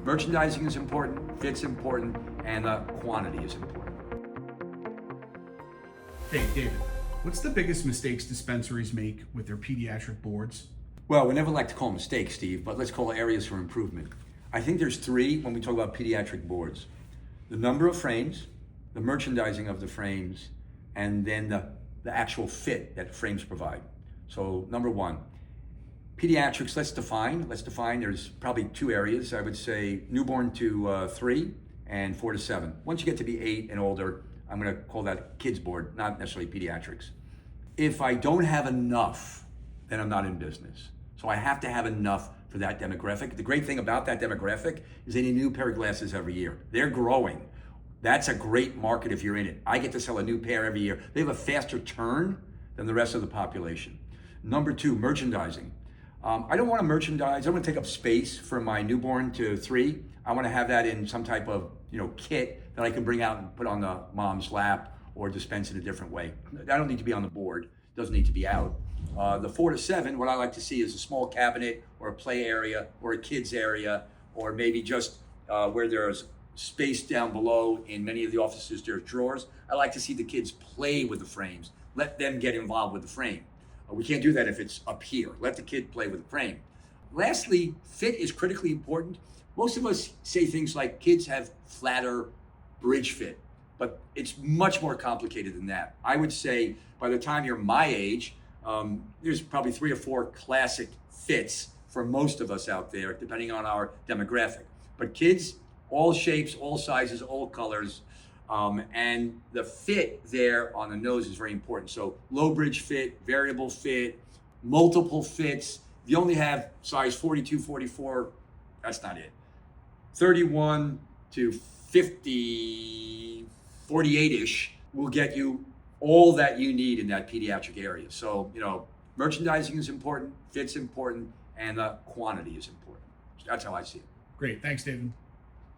Merchandising is important, fit's important, and quantity is important. Hey, David, what's the biggest mistakes dispensaries make with their pediatric boards? Well, we never like to call mistakes, Steve, but let's call areas for improvement. I think there's three when we talk about pediatric boards. The number of frames, the merchandising of the frames, and then the actual fit that frames provide. So number one, pediatrics, let's define, there's probably two areas. I would say newborn to 3 and 4 to 7. Once you get to be 8 and older, I'm gonna call that kids board, not necessarily pediatrics. If I don't have enough, then I'm not in business. So I have to have enough for that demographic. The great thing about that demographic is they need a new pair of glasses every year. They're growing. That's a great market if you're in it. I get to sell a new pair every year. They have a faster turn than the rest of the population. Number two, merchandising. I don't want to merchandise. I don't want to take up space for my newborn to 3. I want to have that in some type of kit that I can bring out and put on the mom's lap or dispense in a different way. I don't need to be on the board. It doesn't need to be out. The 4 to 7, what I like to see is a small cabinet or a play area or a kids area, or maybe just where there's space down below. In many of the offices, there's drawers. I like to see the kids play with the frames. Let them get involved with the frame. We can't do that if it's up here. Let the kid play with the frame. Lastly, fit is critically important. Most of us say things like kids have flatter bridge fit, but it's much more complicated than that. I would say by the time you're my age, there's probably 3 or 4 classic fits for most of us out there, depending on our demographic. But kids, all shapes, all sizes, all colors, and the fit there on the nose is very important. So low bridge fit, variable fit, multiple fits. If you only have size 42, 44, that's not it. 31 to 50, 48-ish will get you all that you need in that pediatric area. So, merchandising is important, fit's important, and quantity is important. That's how I see it. Great. Thanks, David.